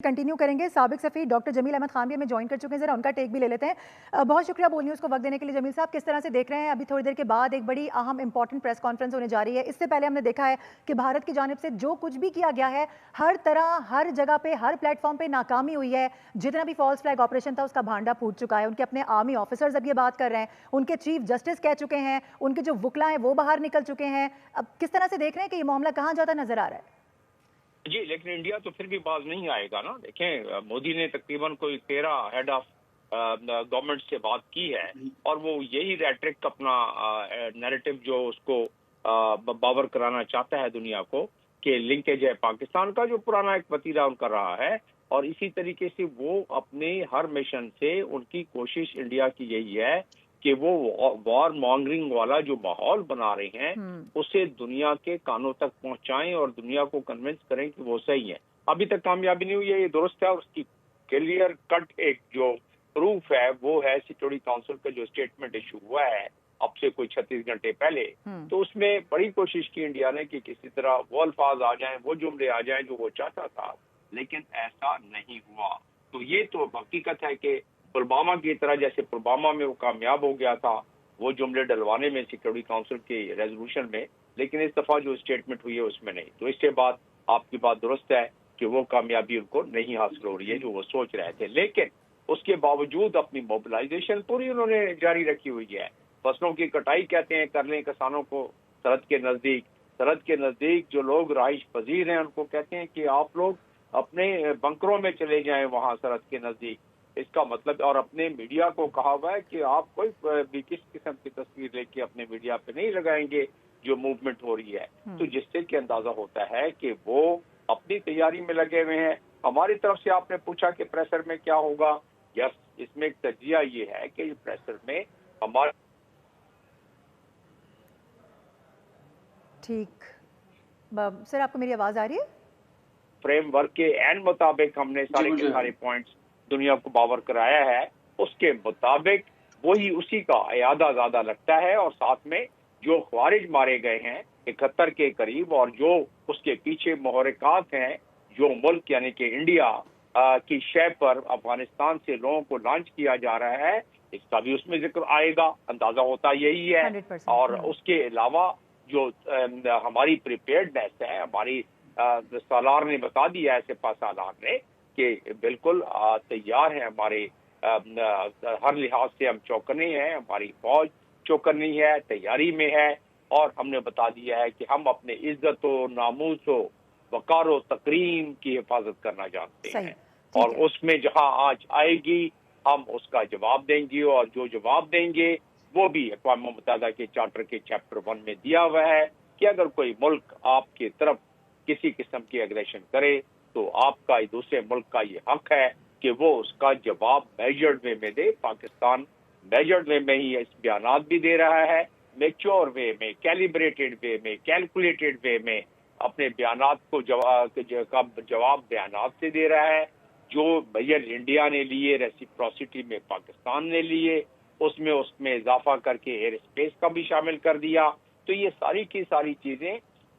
Continue करेंगे। साबिक Safi doctor Jameel Ahmad Khan भी हमें ज्वाइन कर चुके हैं, ज़रा उनका टेक भी ले लेते हैं। बहुत शुक्रिया बोल न्यूज़ को वक्त देने के लिए। जमील साहब, किस तरह से देख रहे हैं, अभी थोड़ी देर के बाद एक बड़ी अहम इंपॉर्टेंट प्रेस कॉन्फ्रेंस होने जा रही है। इससे पहले हमने देखा है कि भारत की जानिब से जो कुछ भी किया गया है, हर तरह, हर जगह पे, हर प्लेटफॉर्म पे नाकामी हुई है। जितना भी फॉल्स फ्लैग ऑपरेशन था उसका भांडा फूट चुका है। उनके अपने आर्मी ऑफिसर्स अब ये बात कर रहे हैं, उनके चीफ जस्टिस कह चुके हैं, उनके जो वकला हैं वो बाहर निकल चुके हैं। अब किस तरह से देख रहे हैं कि ये मामला कहाँ जाता नजर आ रहा है? जी, लेकिन इंडिया तो फिर भी बाज नहीं आएगा ना। देखें, मोदी ने तकरीबन कोई 13 हेड ऑफ गवर्नमेंट से बात की है और वो यही रेट्रिक अपना नैरेटिव जो उसको बावर कराना चाहता है दुनिया को कि लिंकेज है पाकिस्तान का, जो पुराना एक वतीरा उनका रहा है। और इसी तरीके से वो अपने हर मिशन से उनकी कोशिश इंडिया की यही है कि वो वॉर मॉन्गरिंग वाला जो माहौल बना रहे हैं उसे दुनिया के कानों तक पहुंचाएं और दुनिया को कन्विंस करें कि वो सही है। अभी तक कामयाबी नहीं हुई है, ये दुरुस्त है। उसकी क्लियर कट एक जो प्रूफ है वो है सिक्योरिटी काउंसिल का जो स्टेटमेंट इशू हुआ है अब से कोई 36 घंटे पहले। तो उसमें बड़ी कोशिश की इंडिया ने कि किसी तरह वो अल्फाज आ जाएं, वो जुमले आ जाएं जो वो चाहता था, लेकिन ऐसा नहीं हुआ। तो ये तो हकीकत है कि पुलवामा की तरह, जैसे पुलवामा में वो कामयाब हो गया था वो जुमले डलवाने में सिक्योरिटी काउंसिल के रेजोल्यूशन में, लेकिन इस दफा जो स्टेटमेंट हुई है उसमें नहीं। तो इसके बाद आपकी बात दुरुस्त है कि वो कामयाबी उनको नहीं हासिल हो रही है जो वो सोच रहे थे, लेकिन उसके बावजूद अपनी मोबिलाइजेशन पूरी उन्होंने जारी रखी हुई है। फसलों की कटाई कहते हैं कर लें किसानों को सरहद के नजदीक जो लोग रहाइश पजीर हैं उनको कहते हैं कि आप लोग अपने बंकरों में चले जाएं वहां सरहद के नजदीक। इसका मतलब, और अपने मीडिया को कहा हुआ है कि आप कोई भी किस किस्म की तस्वीर लेके अपने मीडिया पे नहीं लगाएंगे जो मूवमेंट हो रही है। तो जिससे कि अंदाजा होता है कि वो अपनी तैयारी में लगे हुए हैं। हमारी तरफ से आपने पूछा कि प्रेशर में क्या होगा। यस, इसमें एक तजिया ये है कि प्रेशर में हमारे ठीक। सर, आपको मेरी आवाज आ रही है? फ्रेमवर्क के एन मुताबिक हमने सारे के सारे पॉइंट्स दुनिया को बावर कराया है। उसके मुताबिक वही उसी का इयादा ज्यादा लगता है। और साथ में जो ख्वारिज मारे गए हैं 71 के करीब, और जो उसके पीछे मुहर्रिकात हैं, जो मुल्क यानी कि इंडिया की शय पर अफगानिस्तान से लोगों को लॉन्च किया जा रहा है, इसका भी उसमें जिक्र आएगा। अंदाजा होता यही है। 100%। और उसके अलावा जो हमारी प्रिपेयर्डनेस है, हमारी सालार ने बता दिया है, सिपा सालार ने, कि बिल्कुल तैयार है हमारे हर लिहाज से हम चौकन्ने हैं। हमारी फौज चौकन्नी है, तैयारी में है। और हमने बता दिया है कि हम अपने इज्जत नामूस वकार तकरीम की हिफाजत करना जानते हैं। और उसमें जहां आज आएगी हम उसका जवाब देंगे। और जो जवाब देंगे वो भी अक़वाम मुत्तहिदा के चार्टर के चैप्टर 1 में दिया हुआ है कि अगर कोई मुल्क आपकी तरफ किसी किस्म की एग्रेशन करे तो आपका दूसरे मुल्क का ये हक है कि वो उसका जवाब मेजर्ड वे में दे। पाकिस्तान मेजर्ड वे में ही इस बयानात भी दे रहा है, मैच्योर वे में, कैलिब्रेटेड वे में, कैलकुलेटेड वे में अपने बयानात को जवाब बयानात से दे रहा है। जो मेजर इंडिया ने लिए, रेसिप्रोसिटी में पाकिस्तान ने लिए, उसमें इजाफा करके एयर स्पेस का भी शामिल कर दिया। तो ये सारी की सारी चीजें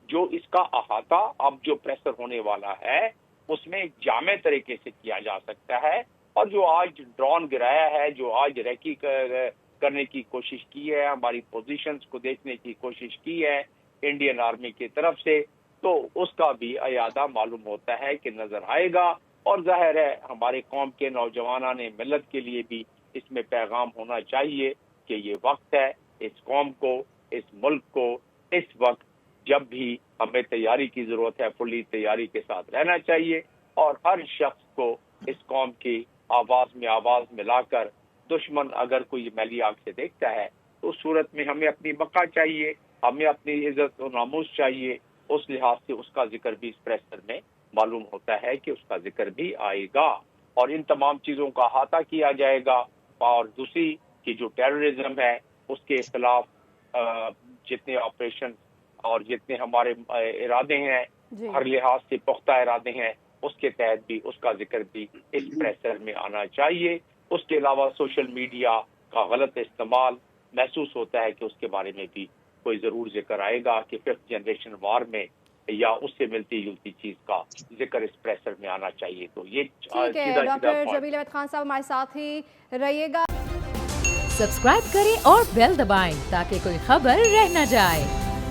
जो इसका अहाता अब जो प्रेशर होने वाला है उसमें जामे तरीके से किया जा सकता है। और जो आज ड्रोन गिराया है, जो आज रैकी करने की कोशिश की है, हमारी पोजीशंस को देखने की कोशिश की है इंडियन आर्मी की तरफ से, तो उसका भी अयादा मालूम होता है कि नजर आएगा। और जाहिर है हमारे कौम के नौजवानों ने मिलत के लिए भी इसमें पैगाम होना चाहिए कि ये वक्त है इस कौम को, इस मुल्क को, इस वक्त जब भी हमें तैयारी की जरूरत है, फुल्ली तैयारी के साथ रहना चाहिए। और हर शख्स को इस कौम की आवाज में आवाज मिलाकर, दुश्मन अगर कोई मैली आंख से देखता है तो उस सूरत में हमें अपनी बका चाहिए, हमें अपनी इज्जत और नामूस चाहिए। उस लिहाज से उसका जिक्र भी इस प्रेशर में मालूम होता है कि उसका जिक्र भी आएगा और इन तमाम चीजों का अहाता किया जाएगा। और दूसरी कि जो टेररिज्म है उसके खिलाफ जितने ऑपरेशन और जितने हमारे इरादे हैं, हर लिहाज से पुख्ता इरादे हैं, उसके तहत भी उसका जिक्र भी इस प्रेशर में आना चाहिए। उसके अलावा सोशल मीडिया का गलत इस्तेमाल महसूस होता है कि उसके बारे में भी कोई जरूर जिक्र आएगा कि 5th जनरेशन वार में یا اس سے ملتی جلتی چیز کا ذکر اس پریسر میں آنا چاہیے. تو یہ ٹھیک ہے ڈاکٹر جمیل احمد خان صاحب ہمارے ساتھ ہی رہیے گا. سبسکرائب کریں اور بیل دبائیں تاکہ کوئی خبر رہ نہ جائے.